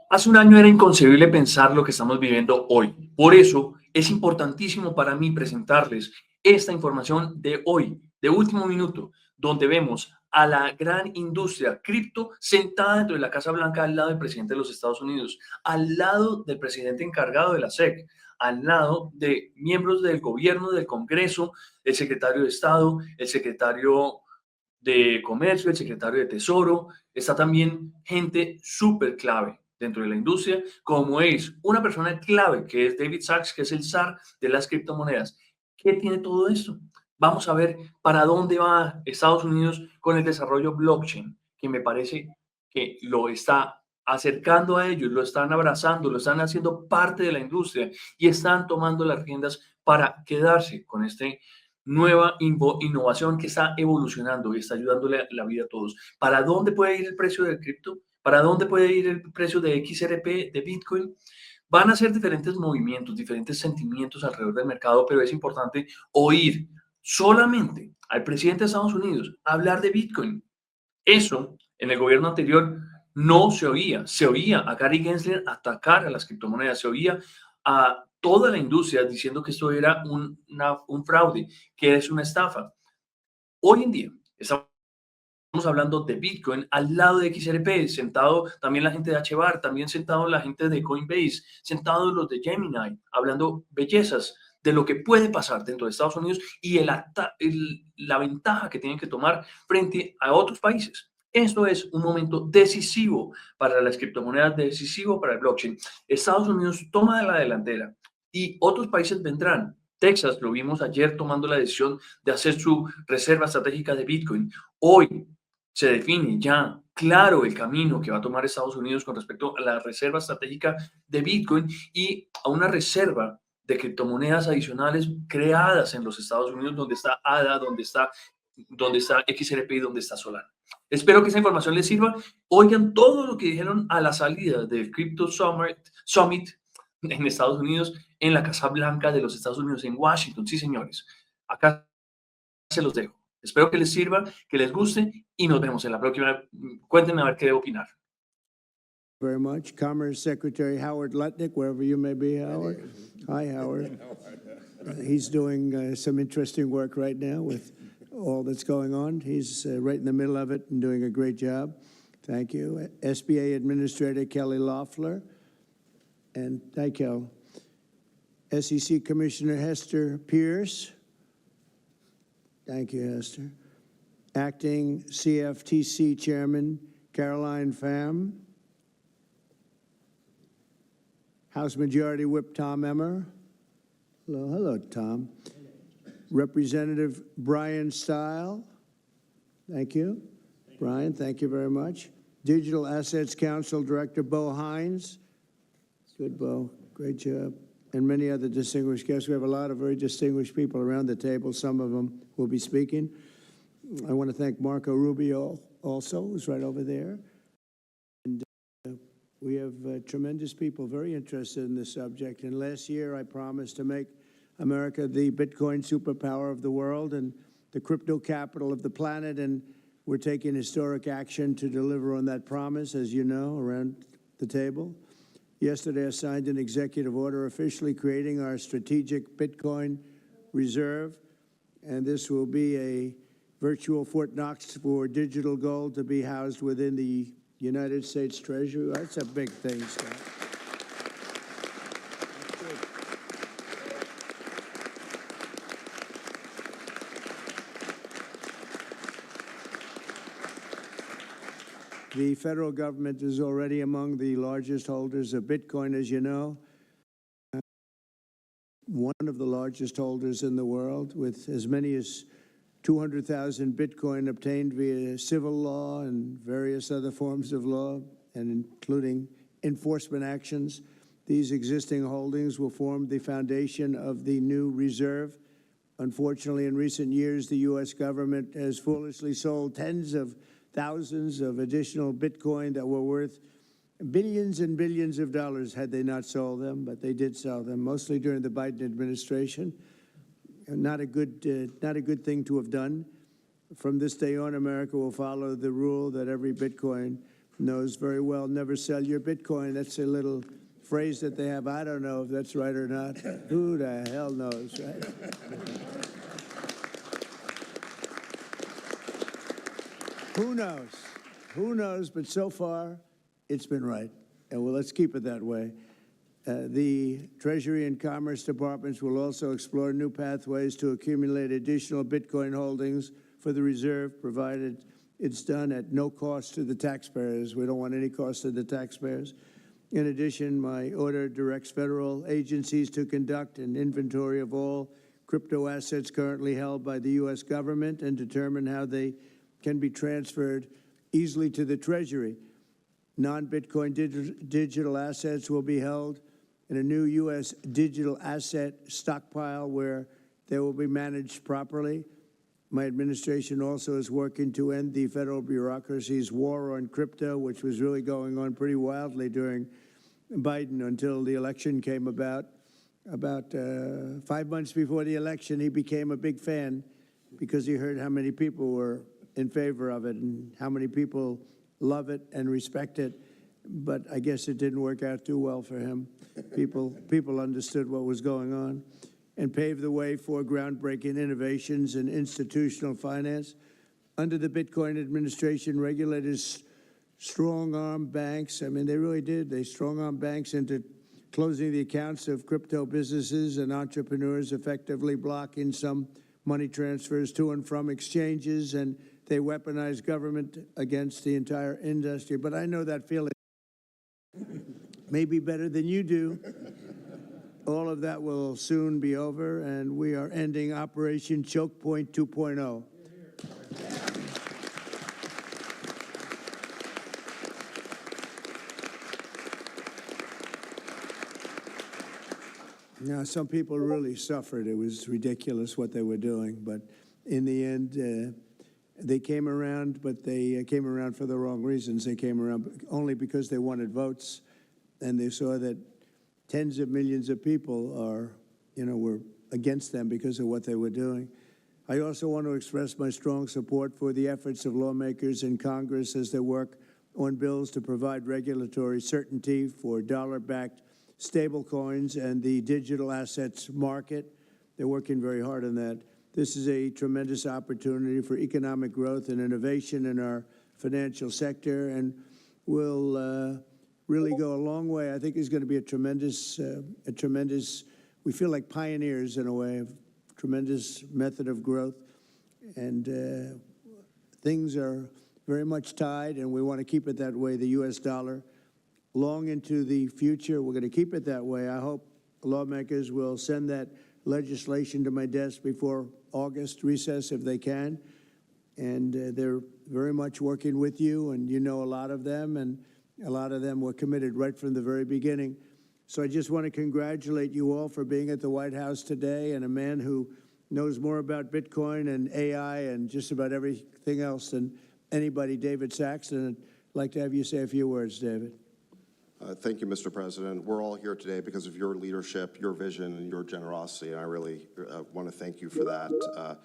Hace un año era inconcebible pensar lo que estamos viviendo hoy. Por eso es importantísimo para mí presentarles esta información de hoy, de último minuto, donde vemos a la gran industria cripto sentada dentro de la Casa Blanca al lado del presidente de los Estados Unidos, al lado del presidente encargado de la SEC, al lado de miembros del gobierno, del Congreso, el secretario de Estado, el secretario de Comercio, el secretario de Tesoro. Está también gente súper clave dentro de la industria, como es una persona clave que es David Sachs, que es el zar de las criptomonedas. ¿Qué tiene todo esto? Vamos a ver para dónde va Estados Unidos con el desarrollo blockchain, que me parece que lo está acercando a ellos, lo están abrazando, lo están haciendo parte de la industria y están tomando las riendas para quedarse con este nueva innovación que está evolucionando y está ayudándole la vida a todos. ¿Para dónde puede ir el precio del cripto? ¿Para dónde puede ir el precio de XRP, de Bitcoin? Van a ser diferentes movimientos, diferentes sentimientos alrededor del mercado, pero es importante oír solamente al presidente de Estados Unidos hablar de Bitcoin. Eso en el gobierno anterior no se oía. Se oía a Gary Gensler atacar a las criptomonedas, se oía a toda la industria diciendo que esto era un fraude, que es una estafa. Hoy en día estamos hablando de Bitcoin al lado de XRP, sentado también la gente de HBAR, también sentado la gente de Coinbase, sentados los de Gemini, hablando bellezas de lo que puede pasar dentro de Estados Unidos y la ventaja que tienen que tomar frente a otros países. Esto es un momento decisivo para las criptomonedas, decisivo para el blockchain. Estados Unidos toma de la delantera y otros países vendrán. Texas, lo vimos ayer tomando la decisión de hacer su reserva estratégica de Bitcoin. Hoy se define ya claro el camino que va a tomar Estados Unidos con respecto a la reserva estratégica de Bitcoin y a una reserva de criptomonedas adicionales creadas en los Estados Unidos, donde está ADA, donde está XRP y donde está Solana. Espero que esa información les sirva. Oigan todo lo que dijeron a la salida del Crypto Summit en Estados Unidos, en la Casa Blanca de los Estados Unidos, en Washington. Sí, señores. Acá se los dejo. Espero que les sirva, que les guste y nos vemos en la próxima. Cuéntenme a ver qué debo opinar. Very much. Commerce Secretary Howard Lutnick, wherever you may be, Howard. Hi, Howard. He's doing some interesting work right now with all that's going on. He's right in the middle of it and doing a great job. Thank you. SBA Administrator Kelly Loeffler. And thank you. SEC Commissioner Hester Pierce. Thank you, Hester. Acting CFTC Chairman Caroline Pham. House Majority Whip Tom Emmer. Hello, hello, Tom. Representative Brian Stile. Thank you. Brian, thank you very much. Digital Assets Council Director Bo Hines. Good, Bo. Great job. And many other distinguished guests. We have a lot of very distinguished people around the table. Some of them will be speaking. I want to thank Marco Rubio also, who's right over there. And we have tremendous people very interested in this subject. And last year, I promised to make America the Bitcoin superpower of the world and the crypto capital of the planet. And we're taking historic action to deliver on that promise, as you know, around the table. Yesterday, I signed an executive order officially creating our strategic Bitcoin reserve. And this will be a virtual Fort Knox for digital gold to be housed within the United States Treasury. That's a big thing, Scott. The federal government is already among the largest holders of Bitcoin, as you know. One of the largest holders in the world, with as many as 200,000 Bitcoin obtained via civil law and various other forms of law, and including enforcement actions. These existing holdings will form the foundation of the new reserve. Unfortunately, in recent years, the U.S. government has foolishly sold tens of thousands of additional Bitcoin that were worth billions and billions of dollars had they not sold them, but they did sell them, mostly during the Biden administration. Not a good thing to have done. From this day on, America will follow the rule that every Bitcoin knows very well, never sell your Bitcoin. That's a little phrase that they have. I don't know if that's right or not. Who the hell knows, right? Who knows? Who knows? But so far, it's been right. And well, let's keep it that way. The Treasury and Commerce Departments will also explore new pathways to accumulate additional Bitcoin holdings for the reserve, provided it's done at no cost to the taxpayers. We don't want any cost to the taxpayers. In addition, my order directs federal agencies to conduct an inventory of all crypto assets currently held by the U.S. government and determine how they can be transferred easily to the Treasury. Non-Bitcoin digital assets will be held in a new U.S. digital asset stockpile where they will be managed properly. My administration also is working to end the federal bureaucracy's war on crypto, which was really going on pretty wildly during Biden until the election came about. About 5 months before the election, he became a big fan because he heard how many people were in favor of it and how many people love it and respect it. But I guess it didn't work out too well for him. People understood what was going on and paved the way for groundbreaking innovations in institutional finance. Under the Bitcoin administration, regulators strong-armed banks. I mean, they really did. They strong-armed banks into closing the accounts of crypto businesses and entrepreneurs, effectively blocking some money transfers to and from exchanges, and they weaponized government against the entire industry. But I know that feeling maybe better than you do. All of that will soon be over, and we are ending Operation Choke Point 2.0. Now, some people really suffered. It was ridiculous what they were doing, but in the end, they came around, but they came around for the wrong reasons. They came around only because they wanted votes, and they saw that tens of millions of people were against them because of what they were doing. I also want to express my strong support for the efforts of lawmakers in Congress as they work on bills to provide regulatory certainty for dollar-backed stablecoins and the digital assets market. They're working very hard on that. This is a tremendous opportunity for economic growth and innovation in our financial sector, and will really go a long way. I think it's going to be a tremendous, we feel like pioneers in a way, of tremendous method of growth. And things are very much tied, and we want to keep it that way, the U.S. dollar, long into the future. We're going to keep it that way. I hope lawmakers will send that legislation to my desk before August recess if they can. And they're very much working with you, and you know a lot of them, and a lot of them were committed right from the very beginning. So I just want to congratulate you all for being at the White House today, and a man who knows more about Bitcoin and AI and just about everything else than anybody, David Saxton. I'd like to have you say a few words, David. Thank you, Mr. President. We're all here today because of your leadership, your vision, and your generosity, and I really want to thank you for that.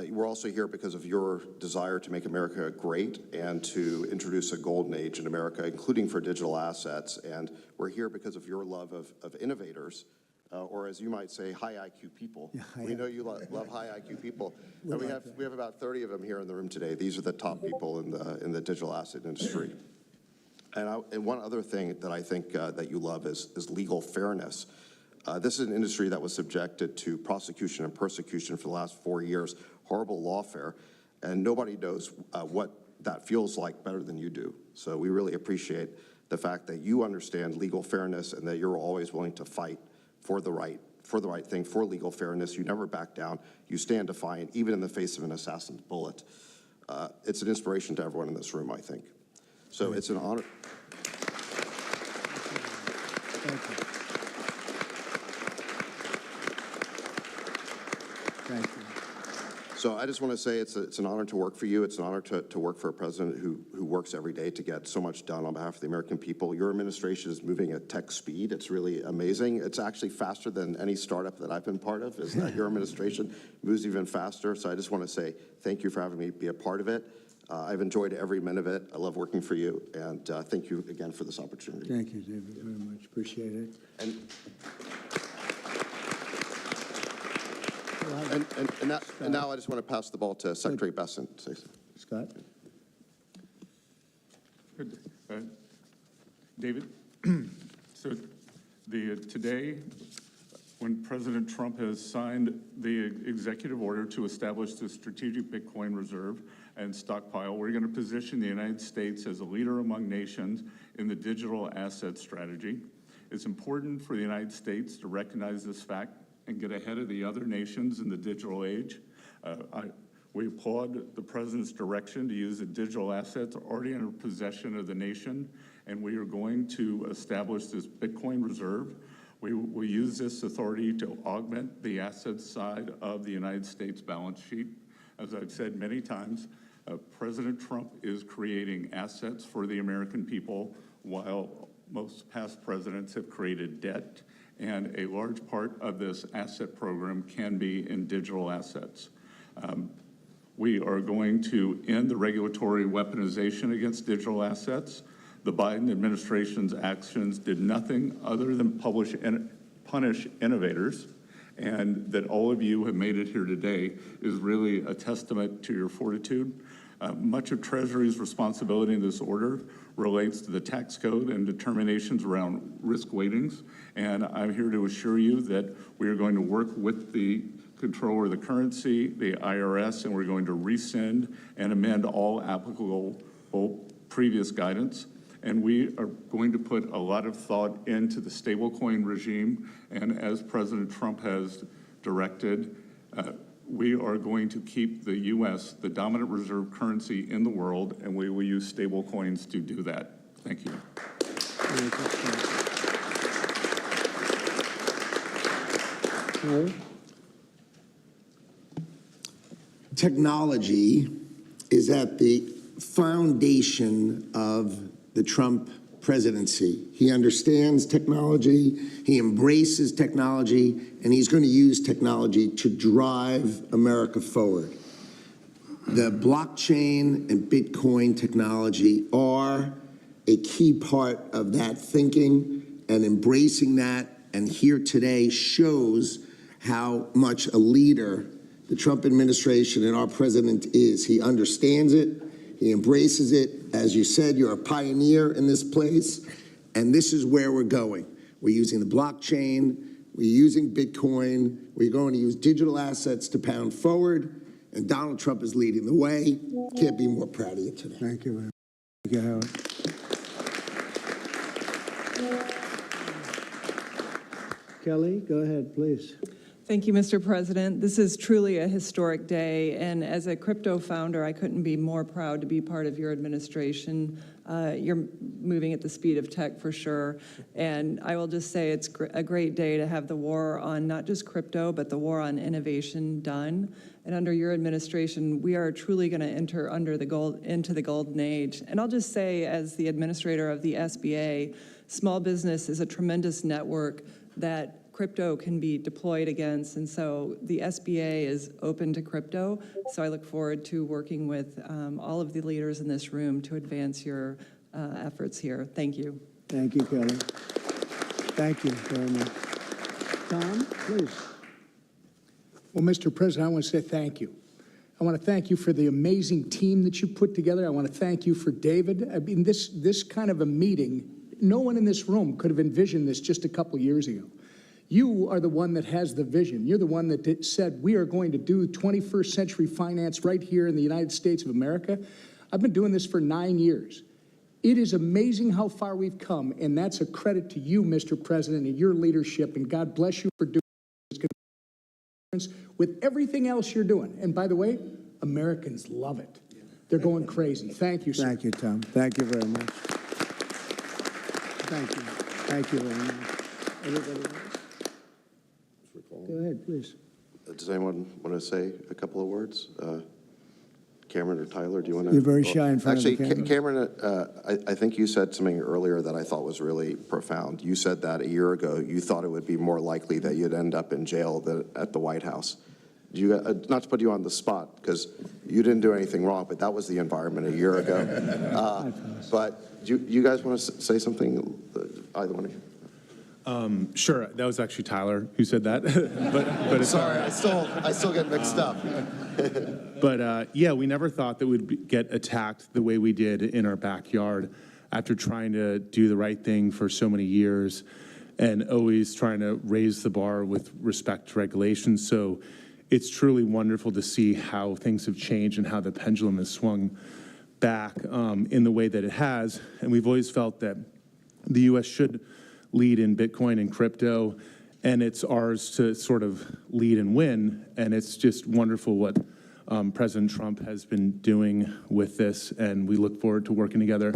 We're also here because of your desire to make America great and to introduce a golden age in America, including for digital assets. And we're here because of your love of innovators, or as you might say, high IQ people. Yeah, we know you love high IQ people. And we have about 30 of them here in the room today. These are the top people in the digital asset industry. And one other thing that I think that you love is legal fairness. This is an industry that was subjected to prosecution and persecution for the last 4 years, horrible lawfare, and nobody knows what that feels like better than you do. So we really appreciate the fact that you understand legal fairness and that you're always willing to fight for the right thing, for legal fairness. You never back down. You stand defiant, even in the face of an assassin's bullet. It's an inspiration to everyone in this room, I think. So it's an honor. Thank you. Thank you. So I just want to say it's an honor to work for you. It's an honor to work for a president who works every day to get so much done on behalf of the American people. Your administration is moving at tech speed. It's really amazing. It's actually faster than any startup that I've been part of, is that your administration moves even faster. So I just want to say thank you for having me be a part of it. I've enjoyed every minute of it. I love working for you, and thank you again for this opportunity. Thank you, David, very much. Appreciate it. And now I just want to pass the ball to Secretary Besson. Scott? Good. David, so today, when President Trump has signed the executive order to establish the strategic Bitcoin reserve and stockpile, we're going to position the United States as a leader among nations in the digital asset strategy. It's important for the United States to recognize this fact and get ahead of the other nations in the digital age. We applaud the President's direction to use the digital assets already in possession of the nation, and we are going to establish this Bitcoin reserve. We will use this authority to augment the asset side of the United States balance sheet. As I've said many times, President Trump is creating assets for the American people, while most past presidents have created debt, and a large part of this asset program can be in digital assets. We are going to end the regulatory weaponization against digital assets. The Biden administration's actions did nothing other than punish innovators, and that all of you have made it here today is really a testament to your fortitude. Much of Treasury's responsibility in this order relates to the tax code and determinations around risk weightings, and I'm here to assure you that we are going to work with the Controller of the Currency, the IRS, and we're going to rescind and amend all applicable previous guidance. And we are going to put a lot of thought into the stablecoin regime, and as President Trump has directed, we are going to keep the U.S. the dominant reserve currency in the world, and we will use stablecoins to do that. Thank you. Technology is at the foundation of the Trump presidency. He understands technology, he embraces technology, and he's going to use technology to drive America forward. The blockchain and Bitcoin technology are a key part of that thinking, and embracing that, and here today shows how much a leader the Trump administration and our president is. He understands it, he embraces it. As you said, you're a pioneer in this place, and this is where we're going. We're using the blockchain, we're using Bitcoin, we're going to use digital assets to pound forward, and Donald Trump is leading the way. Can't be more proud of you today. Thank you very much. Thank you, Howard. Kelly, go ahead, please. Thank you, Mr. President. This is truly a historic day, and as a crypto founder, I couldn't be more proud to be part of your administration. You're moving at the speed of tech for sure, and I will just say it's a great day to have the war on not just crypto, but the war on innovation done. And under your administration, we are truly going to enter into the golden age. And I'll just say, as the administrator of the SBA, small business is a tremendous network that crypto can be deployed against, and so the SBA is open to crypto, so I look forward to working with all of the leaders in this room to advance your efforts here. Thank you. Thank you, Kelly. Thank you very much. Tom, please. Well, Mr. President, I want to say thank you. I want to thank you for the amazing team that you put together. I want to thank you for David. I mean, this kind of a meeting, no one in this room could have envisioned this just a couple years ago. You are the one that has the vision. You're the one that said, we are going to do 21st century finance right here in the United States of America. I've been doing this for 9 years. It is amazing how far we've come, and that's a credit to you, Mr. President, and your leadership, and God bless you for doing this with everything else you're doing. And by the way, Americans love it. They're going crazy. Thank you, sir. Thank you, Tom. Thank you very much. Thank you. Thank you very much. Everybody else? Go ahead, please. Does anyone want to say a couple of words? Cameron or Tyler, do you want to? You're very shy in front of the camera. Actually, Cameron, I think you said something earlier that I thought was really profound. You said that a year ago you thought it would be more likely that you'd end up in jail than at the White House. not to put you on the spot, because you didn't do anything wrong, but that was the environment a year ago. But do you guys want to say something, either one of you? Sure, that was actually Tyler who said that. but it's Sorry, I still get mixed up. But yeah, we never thought that we'd get attacked the way we did in our backyard after trying to do the right thing for so many years and always trying to raise the bar with respect to regulations. So it's truly wonderful to see how things have changed and how the pendulum has swung back in the way that it has. And we've always felt that the U.S. should lead in Bitcoin and crypto, and it's ours to sort of lead and win. And it's just wonderful what President Trump has been doing with this, and we look forward to working together.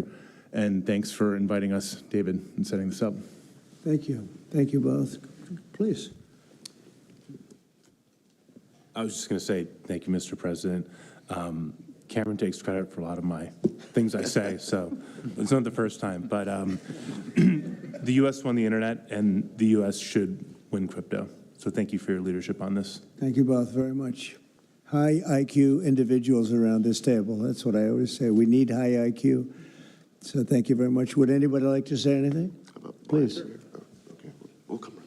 And thanks for inviting us, David, and setting this up. Thank you. Thank you both. Please. I was just going to say, thank you, Mr. President. Cameron takes credit for a lot of my things I say, so it's not the first time. But the U.S. won the internet, and the U.S. should win crypto. So thank you for your leadership on this. Thank you both very much. High IQ individuals around this table. That's what I always say. We need high IQ. So thank you very much. Would anybody like to say anything? Please. Okay, we'll come.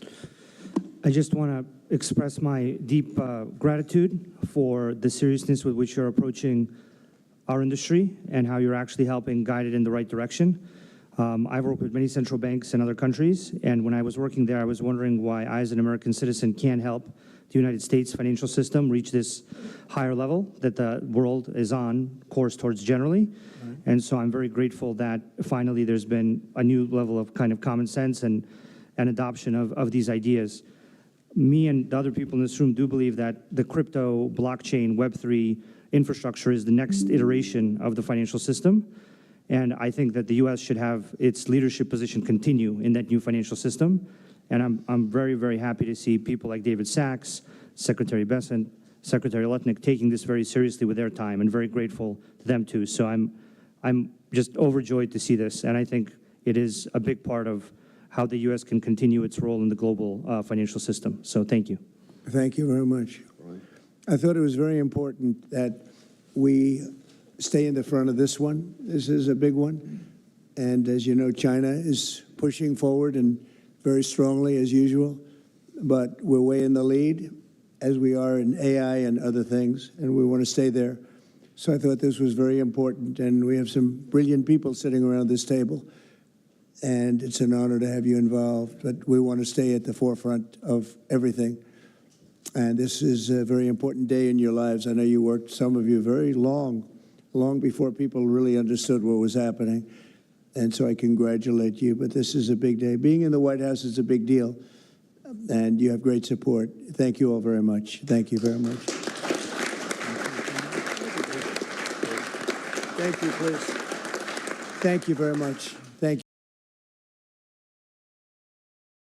I just want to express my deep gratitude for the seriousness with which you're approaching our industry and how you're actually helping guide it in the right direction. I've worked with many central banks in other countries, and when I was working there, I was wondering why I, as an American citizen, can't help the United States financial system reach this higher level that the world is on course towards generally. Right. And so I'm very grateful that finally there's been a new level of kind of common sense and adoption of these ideas. Me and the other people in this room do believe that the crypto, blockchain, Web3 infrastructure is the next iteration of the financial system. And I think that the U.S. should have its leadership position continue in that new financial system. And I'm very, very happy to see people like David Sachs, Secretary Bessent, Secretary Lutnick taking this very seriously with their time, and very grateful to them too. So I'm just overjoyed to see this, and I think it is a big part of how the U.S. can continue its role in the global financial system. So thank you. Thank you very much. I thought it was very important that we stay in the front of this one. This is a big one. And as you know, China is pushing forward and very strongly as usual, but we're way in the lead as we are in AI and other things, and we want to stay there. So I thought this was very important, and we have some brilliant people sitting around this table, and it's an honor to have you involved, but we want to stay at the forefront of everything. And this is a very important day in your lives. I know you worked, some of you, very long before people really understood what was happening. And so I congratulate you, but this is a big day. Being in the White House is a big deal, and you have great support. Thank you all very much. Thank you very much. Thank you, please. Thank you very much.